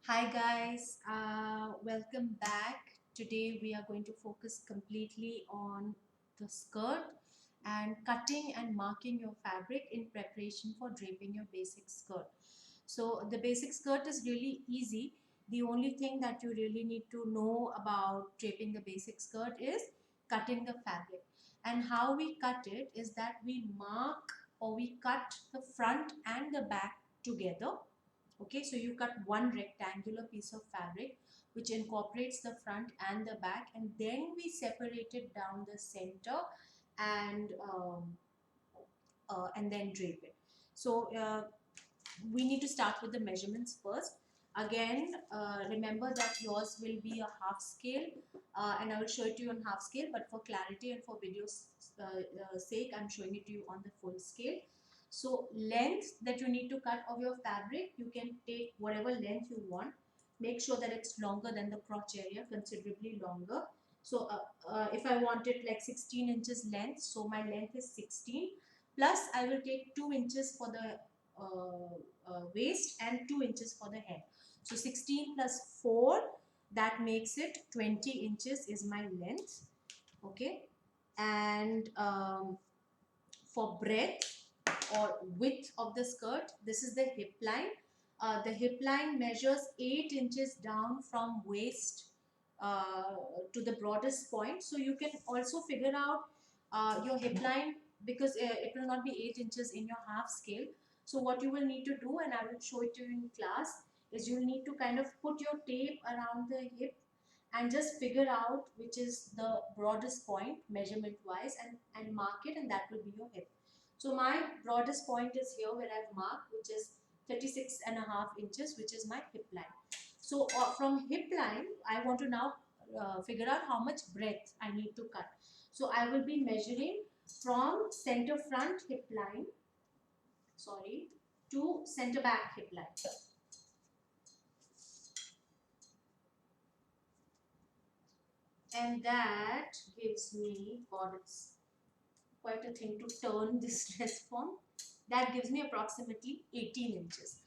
Hi guys, welcome back. Today we are going to focus completely on the skirt and cutting and marking your fabric in preparation for draping your basic skirt. So the basic skirt is really easy. The only thing that you really need to know about draping the basic skirt is cutting the fabric. And how we cut it is that we mark or we cut the front and the back together. Okay, so you cut one rectangular piece of fabric which incorporates the front and the back, and then we separate it down the center and and then drape it. So we need to start with the measurements first. Again, remember that yours will be a half scale, and I will show it to you on half scale, but for clarity and for video's sake, I'm showing it to you on the full scale. So length that you need to cut of your fabric, you can take whatever length you want. Make sure that it's longer than the crotch area, considerably longer. So if I want it like 16 inches length, so my length is 16. Plus I will take 2 inches for the waist and 2 inches for the head. So 16 plus 4, that makes it 20 inches is my length. Okay. And for breadth or width of the skirt, this is the hip line. The hip line measures 8 inches down from waist to the broadest point. So you can also figure out your hip line, because it will not be 8 inches in your half scale. So what you will need to do, and I will show it to you in class, is you will need to kind of put your tape around the hip and just figure out which is the broadest point measurement wise, and mark it, and that will be your hip. So my broadest point is here where I've marked, which is 36.5 inches, which is my hip line. So from hip line, I want to now figure out how much breadth I need to cut. So I will be measuring from center front hip line, sorry, to center back hip line. And that gives me, God, it's quite a thing to turn this dress form. That gives me approximately 18 inches.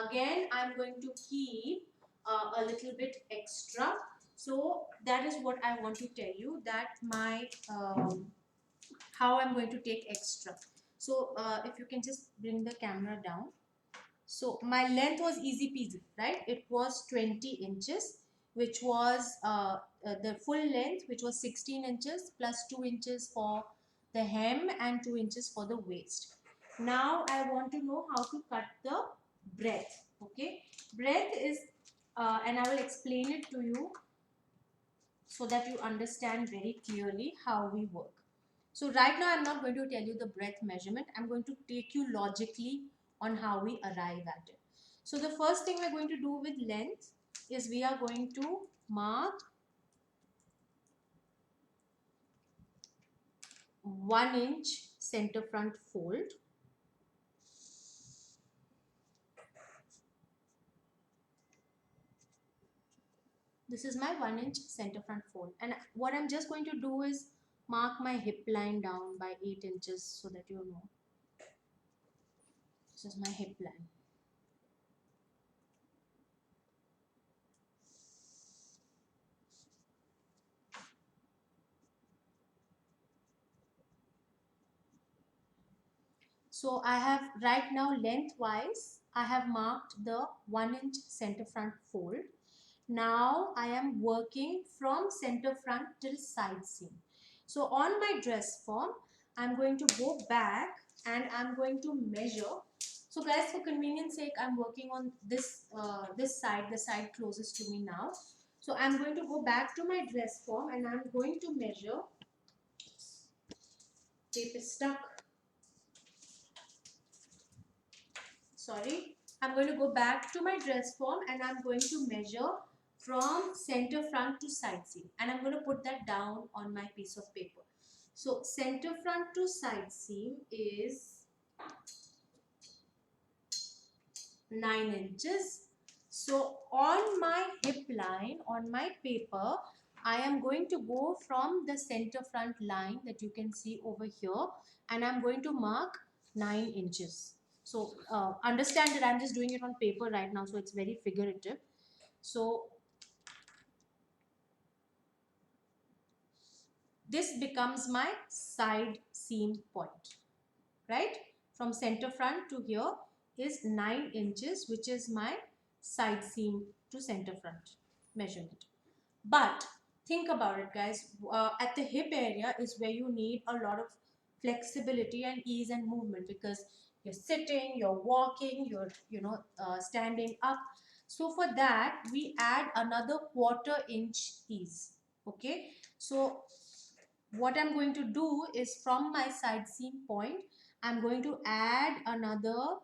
Again, I'm going to keep a little bit extra. So that is what I want to tell you, that my how I'm going to take extra. So if you can just bring the camera down. So my length was easy peasy, right? It was 20 inches, which was the full length, which was 16 inches plus 2 inches for the hem and 2 inches for the waist. Now I want to know how to cut the breadth. Okay, breadth is, and I will explain it to you so that you understand very clearly how we work. So right now I'm not going to tell you the breadth measurement. I'm going to take you logically on how we arrive at it. So the first thing we're going to do with length is we are going to mark 1 inch center front fold. This is my 1 inch center front fold. And what I'm just going to do is mark my hip line down by 8 inches so that you know. This is my hip line. So I have right now lengthwise, I have marked the 1 inch center front fold. Now I am working from center front till side seam. So on my dress form, I'm going to go back and I'm going to measure. So guys, for convenience sake, I'm working on this side, the side closest to me now. So I'm going to go back to my dress form and I'm going to measure. Tape is stuck. Sorry, I'm going to go back to my dress form and I'm going to measure from center front to side seam, and I'm going to put that down on my piece of paper. So center front to side seam is 9 inches. So on my hip line, on my paper, I am going to go from the center front line that you can see over here, and I'm going to mark 9 inches. So understand that I'm just doing it on paper right now, so it's very figurative. So this becomes my side seam point, right? From center front to here is 9 inches, which is my side seam to center front measurement. But think about it, guys. At the hip area is where you need a lot of flexibility and ease and movement, because you're sitting, you're walking, you're standing up. So for that we add another 1/4 inch ease. Okay, so what I'm going to do is, from my side seam point, I'm going to add another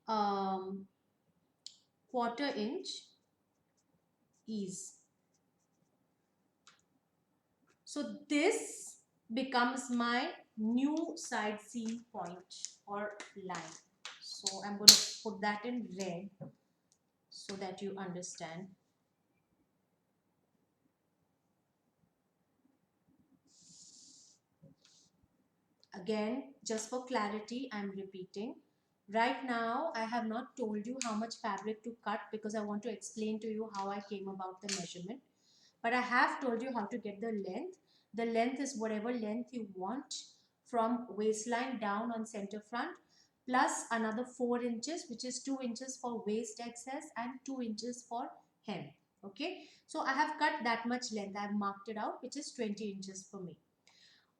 1/4 inch ease. So this becomes my new side seam point or line. So I'm going to put that in red so that you understand. Again, just for clarity, I'm repeating. Right now, I have not told you how much fabric to cut because I want to explain to you how I came about the measurement. But I have told you how to get the length. The length is whatever length you want from waistline down on center front, plus another 4 inches, which is 2 inches for waist excess and 2 inches for hem. Okay, so I have cut that much length. I have marked it out, which is 20 inches for me.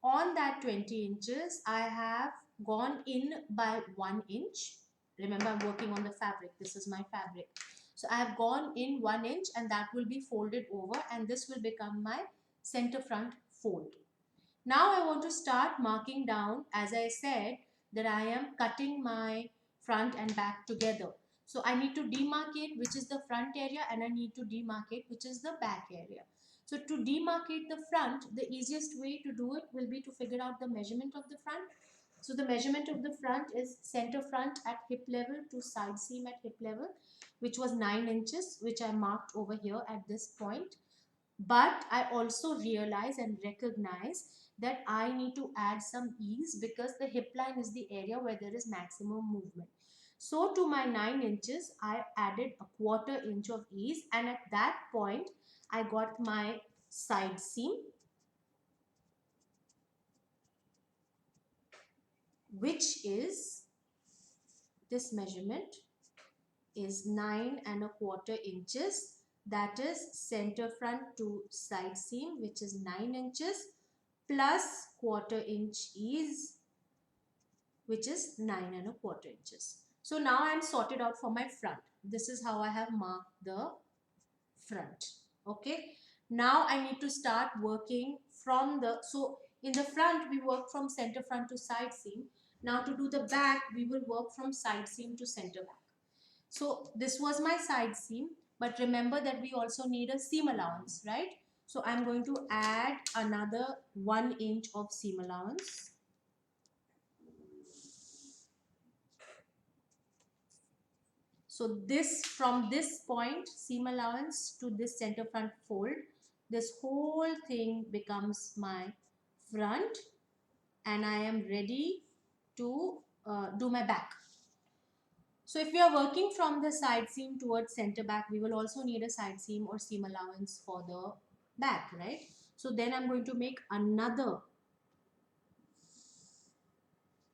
On that 20 inches, I have gone in by 1 inch. Remember, I'm working on the fabric. This is my fabric. So I have gone in 1 inch, and that will be folded over, and this will become my center front fold. Now I want to start marking down, as I said, that I am cutting my front and back together. So I need to demarcate which is the front area, and I need to demarcate which is the back area. So to demarcate the front, the easiest way to do it will be to figure out the measurement of the front. So the measurement of the front is center front at hip level to side seam at hip level, which was 9 inches, which I marked over here at this point. But I also realize and recognize that I need to add some ease, because the hip line is the area where there is maximum movement. So to my 9 inches, I added a 1/4 inch of ease, and at that point, I got my side seam, which is, this measurement is 9 1/4 inches. That is center front to side seam, which is 9 inches, plus 1/4 inch ease, which is 9 1/4 inches. So now I'm sorted out for my front. This is how I have marked the front. Okay. Now I need to start working from the, so in the front we work from center front to side seam. Now to do the back, we will work from side seam to center back. So this was my side seam, but remember that we also need a seam allowance, right? So I'm going to add another 1 inch of seam allowance. So this, from this point, seam allowance to this center front fold, this whole thing becomes my front, and I am ready to do my back. So if we are working from the side seam towards center back, we will also need a side seam or seam allowance for the back, right? So then I'm going to make another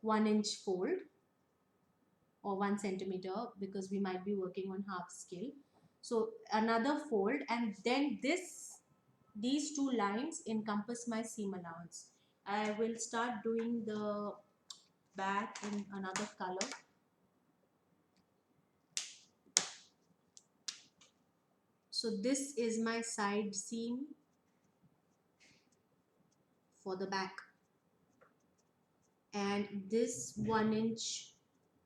1 inch fold, or 1 centimeter, because we might be working on half scale. So another fold, and then these two lines encompass my seam allowance. I will start doing the back in another color. So this is my side seam for the back, and this 1 inch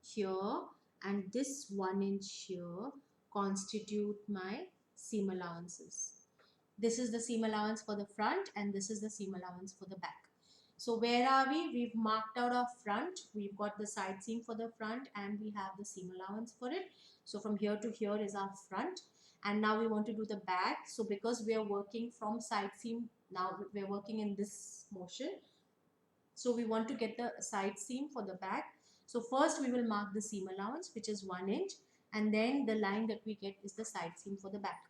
here and this 1 inch here constitute my seam allowances. This is the seam allowance for the front, and this is the seam allowance for the back. So where are we? We've marked out our front. We've got the side seam for the front, and we have the seam allowance for it. So from here to here is our front. And now we want to do the back. So because we are working from side seam, now we're working in this motion. So we want to get the side seam for the back. So first we will mark the seam allowance, which is 1 inch, and then the line that we get is the side seam for the back.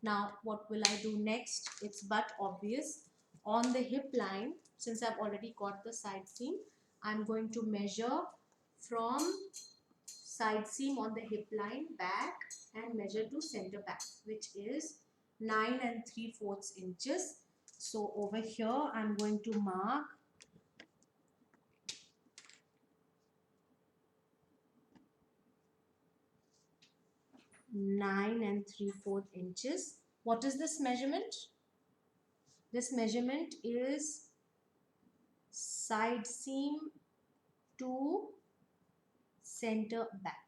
Now what will I do next? It's but obvious. On the hip line, since I've already got the side seam, I'm going to measure from side seam on the hip line back and measure to center back, which is 9 and 3/4 inches. So over here I'm going to mark 9 and 3/4 inches. What is this measurement? This measurement is side seam to center back.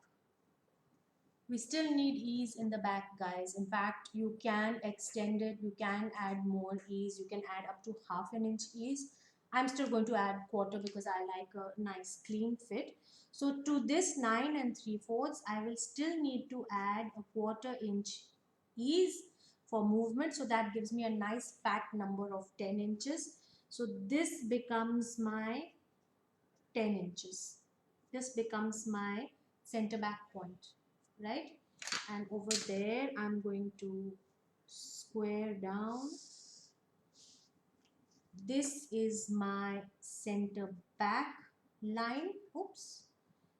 We still need ease in the back, guys. In fact, you can extend it, you can add more ease, you can add up to ½ an inch ease. I'm still going to add quarter because I like a nice clean fit. So to this 9 and 3/4, I will still need to add a ½ inch ease for movement. So that gives me a nice fat number of 10 inches. So this becomes my 10 inches. This becomes my center back point, right? And over there I'm going to square down. This is my center back line. Oops.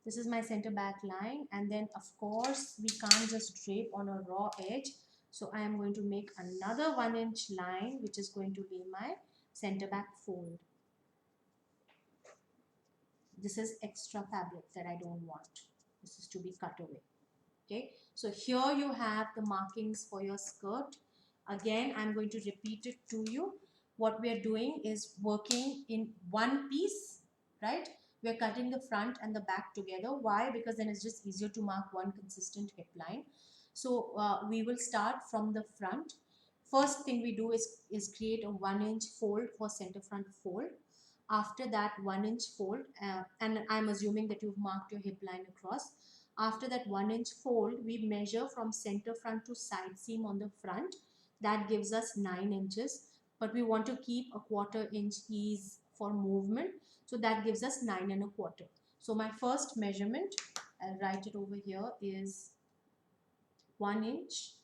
This is my center back line, and then of course we can't just drape on a raw edge, so I am going to make another 1 inch line, which is going to be my center back fold. This is extra fabric that I don't want. This is to be cut away. Okay, so here you have the markings for your skirt. Again, I'm going to repeat it to you. What we are doing is working in one piece, right? We're cutting the front and the back together. Why? Because then it's just easier to mark one consistent hip line. So we will start from the front. First thing we do is create a 1 inch fold for center front fold. After that 1 inch fold, and I'm assuming that you've marked your hip line across. After that 1 inch fold, we measure from center front to side seam on the front. That gives us 9 inches, but we want to keep a ½ inch ease for movement. So that gives us 9 and a quarter. So my first measurement, I'll write it over here, is 1 inch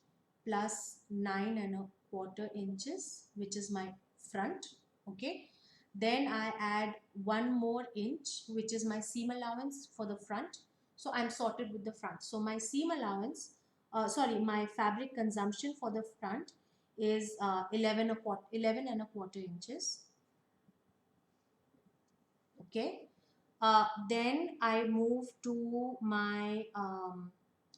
plus 9 and a quarter inches, which is my front. Okay. Then I add 1 more inch, which is my seam allowance for the front. So I'm sorted with the front. So my seam allowance, my fabric consumption for the front is 11 and a quarter inches. Okay. Then I move to my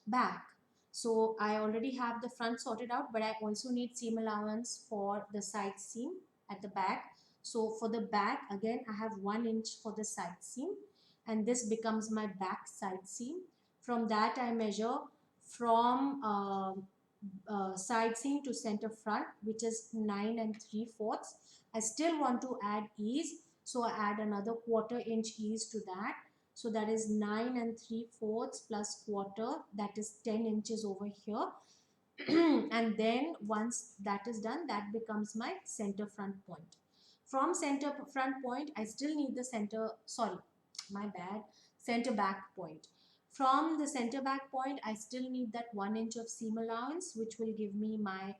back. So I already have the front sorted out, but I also need seam allowance for the side seam at the back. So for the back, again, I have 1 inch for the side seam, and this becomes my back side seam. From that, I measure from side seam to center front, which is 9 and 3/4. I still want to add ease, so I add another ½ inch ease to that. So that is 9 and 3/4 plus quarter, that is 10 inches over here. And then once that is done, that becomes my center front point. From center front point, I still need the center back point. From the center back point, I still need that 1 inch of seam allowance, which will give me my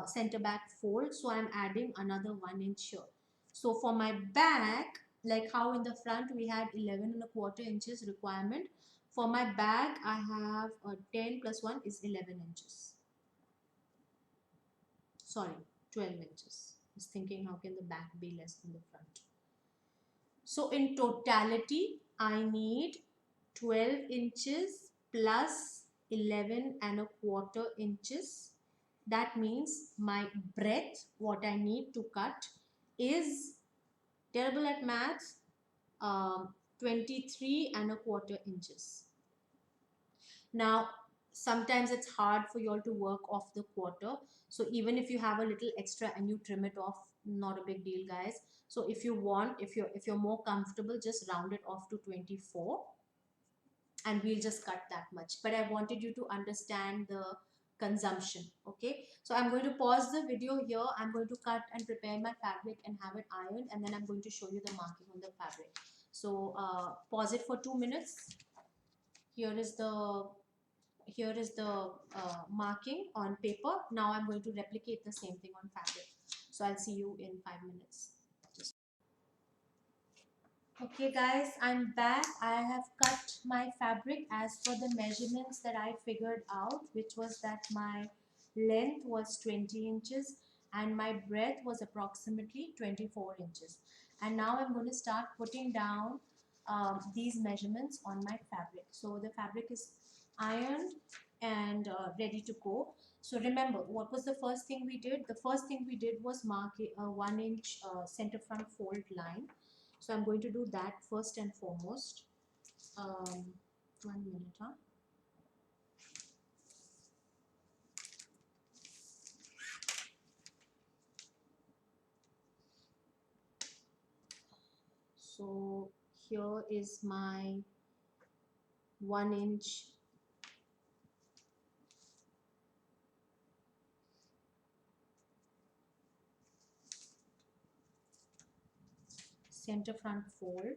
center back fold. So I'm adding another 1 inch here. So for my back, like how in the front we had 11 and a quarter inches requirement, for my back I have 10 plus 1 is 11 inches. Sorry, 12 inches. I was thinking, how can the back be less than the front? So in totality, I need 12 inches plus 11 and a quarter inches. That means my breadth, what I need to cut, is, terrible at maths, 23 and a quarter inches. Now, sometimes it's hard for you all to work off the quarter. So even if you have a little extra and you trim it off, not a big deal, guys. So if you want, if you're more comfortable, just round it off to 24, and we'll just cut that much. But I wanted you to understand the consumption. Okay, so I'm going to pause the video here. I'm going to cut and prepare my fabric and have it ironed, and then I'm going to show you the marking on the fabric. So pause it for 2 minutes. here is the marking on paper. Now I'm going to replicate the same thing on fabric. So I'll see you in 5 minutes. Okay guys, I'm back. I have cut my fabric as per the measurements that I figured out, which was that my length was 20 inches and my breadth was approximately 24 inches. And now I'm going to start putting down these measurements on my fabric. So the fabric is ironed and ready to go. So remember, what was the first thing we did? The first thing we did was mark a 1 inch center front fold line. So I'm going to do that first and foremost. 1 minute, huh? So here is my 1 inch center front fold.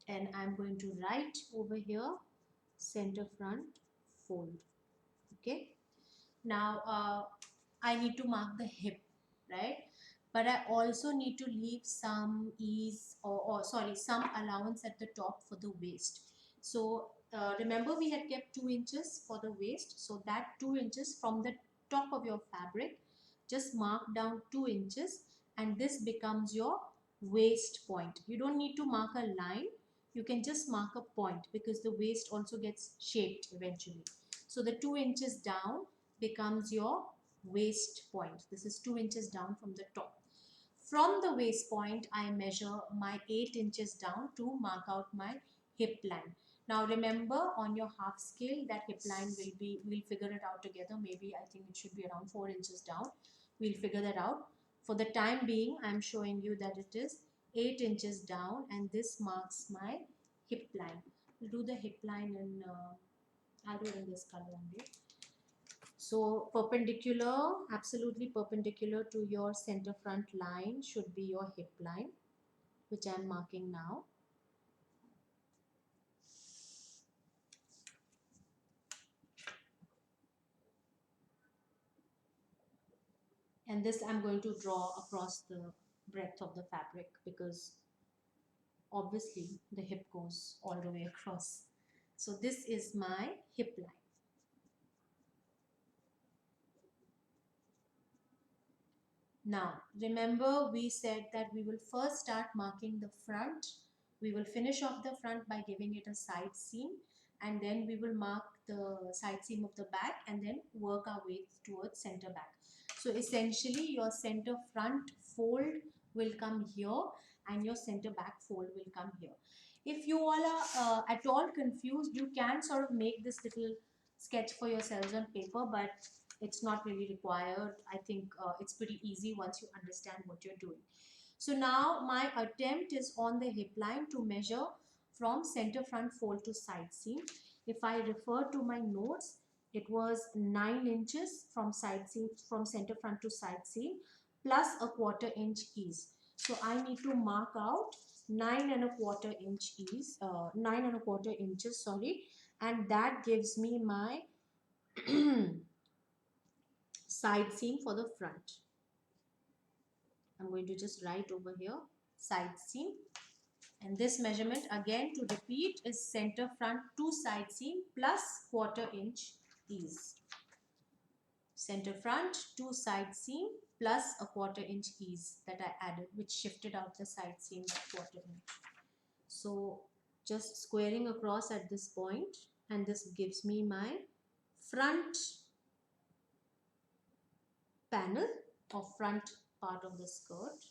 And I'm going to write over here center front fold. Okay. Now I need to mark the hip, right? But I also need to leave some ease or sorry, some allowance at the top for the waist. So remember we had kept 2 inches for the waist. So that 2 inches from the top of your fabric, just mark down 2 inches and this becomes your waist point. You don't need to mark a line. You can just mark a point because the waist also gets shaped eventually. So the 2 inches down becomes your waist point. This is 2 inches down from the top. From the waist point, I measure my 8 inches down to mark out my hip line. Now remember, on your half scale, that hip line we'll figure it out together. Maybe I think it should be around 4 inches down. We'll figure that out. For the time being, I'm showing you that it is 8 inches down and this marks my hip line. We'll do the hip line in, I'll do it in this color only. So perpendicular, absolutely perpendicular to your center front line should be your hip line, which I'm marking now. And this I'm going to draw across the breadth of the fabric because obviously the hip goes all the way across. So this is my hip line. Now, remember we said that we will first start marking the front. We will finish off the front by giving it a side seam and then we will mark the side seam of the back and then work our way towards center back. So essentially your center front fold will come here and your center back fold will come here. If you all are at all confused, you can sort of make this little sketch for yourselves on paper, but it's not really required. I think it's pretty easy once you understand what you're doing. So now my attempt is on the hip line to measure from center front fold to side seam. If I refer to my notes, it was 9 inches from side seam, from center front to side seam, plus a 1/4 inch ease. So I need to mark out 9 1/4 inch ease, 9 1/4 inches, sorry, and that gives me my side seam for the front. I'm going to just write over here side seam, and this measurement again to repeat is center front to side seam plus 1/4 inch ease. Center front to side seam plus a 1/4 inch ease that I added, which shifted out the side seam by 1/4 inch. So just squaring across at this point, and this gives me my front panel or front part of the skirt.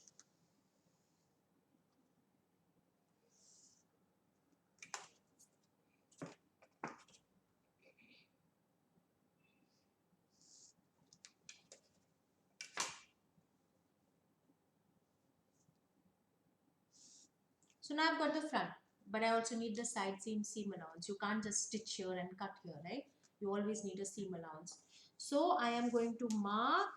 So now I've got the front, but I also need the side seam allowance. You can't just stitch here and cut here, right? You always need a seam allowance. So I am going to mark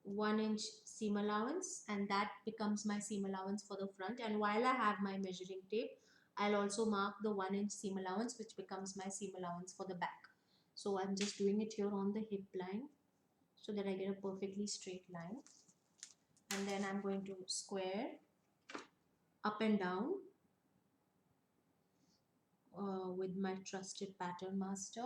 1 inch seam allowance, and that becomes my seam allowance for the front. And while I have my measuring tape, I'll also mark the 1 inch seam allowance, which becomes my seam allowance for the back. So I'm just doing it here on the hip line so that I get a perfectly straight line. And then I'm going to square up and down with my trusted pattern master.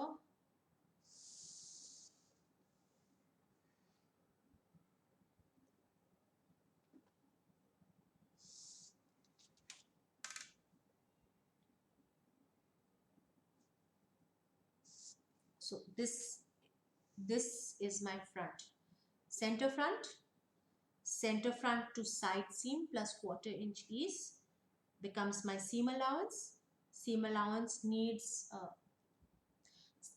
So this is my front. Center front to side seam plus 1/4 inch ease becomes my seam allowance. Seam allowance needs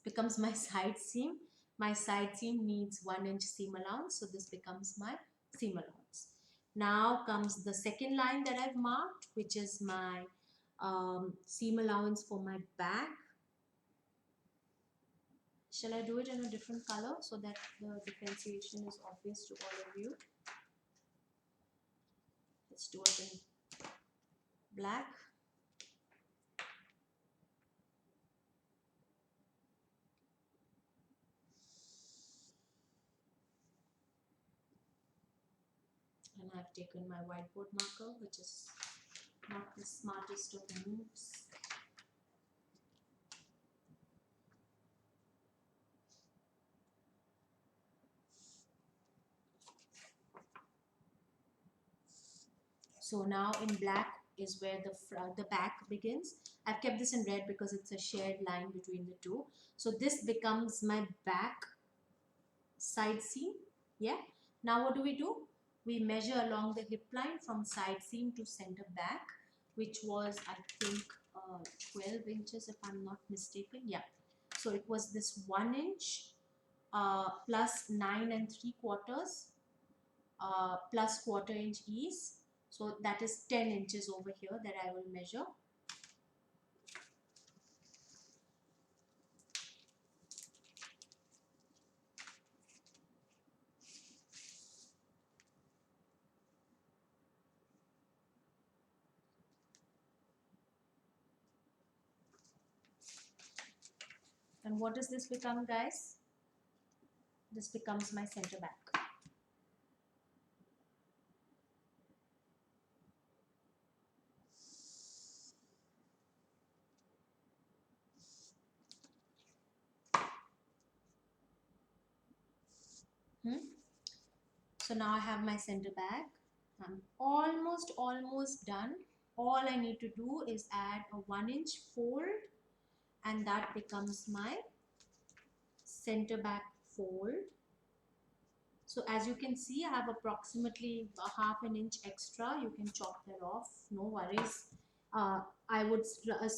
becomes my side seam. My side seam needs 1 inch seam allowance, so this becomes my seam allowance. Now comes the second line that I've marked, which is my seam allowance for my back. Shall I do it in a different color so that the differentiation is obvious to all of you? Let's do it in black. And I've taken my whiteboard marker, which is not the smartest of moves. So now in black is where the back begins. I've kept this in red because it's a shared line between the two. So this becomes my back side seam. Yeah. Now what do? We measure along the hip line from side seam to center back, which was I think 12 inches if I'm not mistaken. Yeah. So it was this 1 inch plus 9 3/4 plus 1/4 inch ease. So that is 10 inches over here that I will measure. And what does this become, guys? This becomes my center back. So now I have my center back. I'm almost done. All I need to do is add a 1 inch fold, and that becomes my center back fold. So as you can see, I have approximately a 1/2 inch extra. You can chop that off, no worries. I would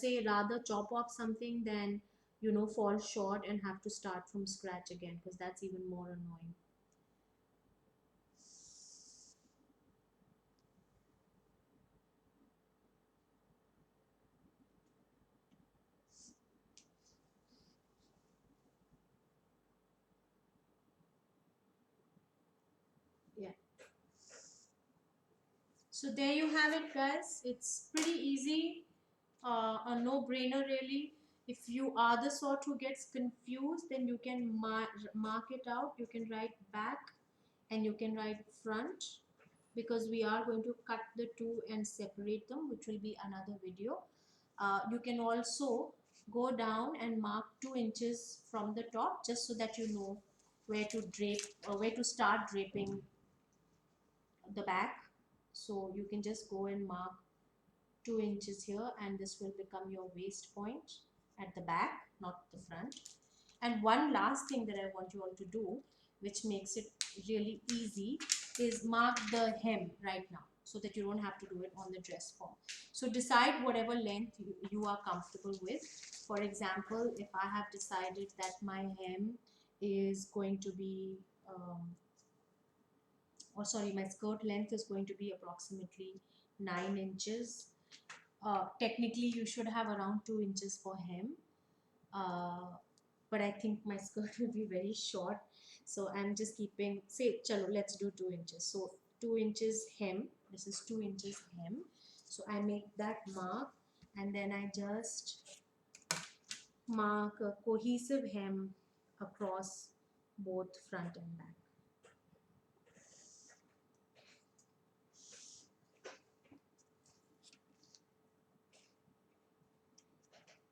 say rather chop off something than, you know, fall short and have to start from scratch again, because that's even more annoying. Yeah. So there you have it, guys. It's pretty easy, a no-brainer really. If you are the sort who gets confused, then you can mark it out. You can write back and you can write front, because we are going to cut the two and separate them, which will be another video. You can also go down and mark 2 inches from the top, just so that you know where to drape or where to start draping the back. So you can just go and mark 2 inches here, and this will become your waist point at the back, not the front. And one last thing that I want you all to do, which makes it really easy, is mark the hem right now, so that you don't have to do it on the dress form. So decide whatever length you are comfortable with. For example, if I have decided that my hem is going to be my skirt length is going to be approximately 9 inches. Technically you should have around 2 inches for hem. but I think my skirt will be very short, so I'm just keeping, say chalo, let's do 2 inches. So 2 inches hem, this is 2 inches hem, so I make that mark, and then I just mark a cohesive hem across both front and back.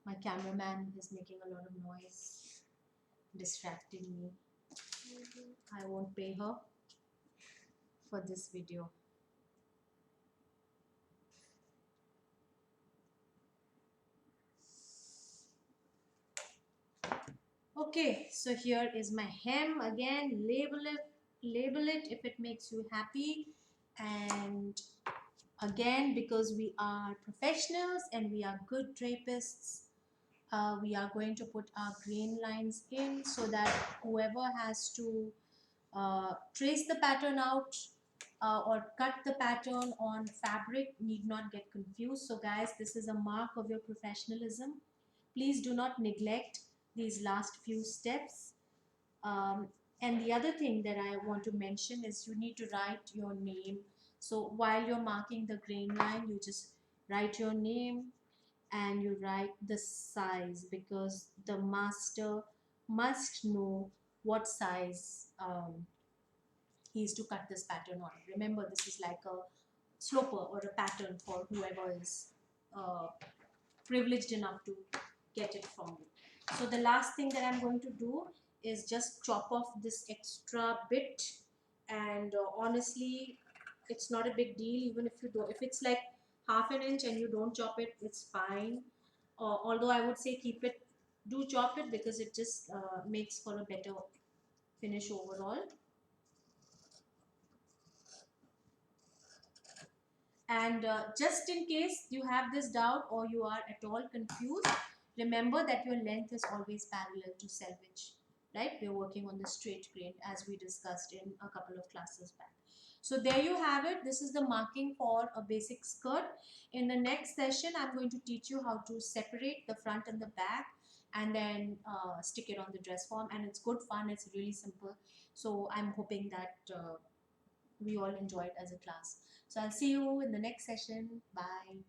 My cameraman is making a lot of noise, distracting me. I won't pay her for this video. Okay, so here is my hem. Again, label it if it makes you happy. And again, because we are professionals and we are good drapists, we are going to put our grain lines in so that whoever has to trace the pattern out or cut the pattern on fabric need not get confused. So guys, this is a mark of your professionalism. Please do not neglect these last few steps. Um, and the other thing that I want to mention is you need to write your name. So while you're marking the grain line, you just write your name and you write the size, because the master must know what size he is to cut this pattern on. Remember, this is like a sloper or a pattern for whoever is uh, privileged enough to get it from you. So the last thing that I'm going to do is just chop off this extra bit, and honestly, it's not a big deal even if you do. If it's like half an inch and you don't chop it, it's fine. Although I would say keep it, do chop it, because it just makes for a better finish overall. And just in case you have this doubt or you are at all confused, remember that your length is always parallel to selvage, right? We're working on the straight grain as we discussed in a couple of classes back. So there you have it. This is the marking for a basic skirt. In the next session, I'm going to teach you how to separate the front and the back, and then stick it on the dress form. And it's good fun. It's really simple. So I'm hoping that we all enjoyed as a class. So I'll see you in the next session. Bye.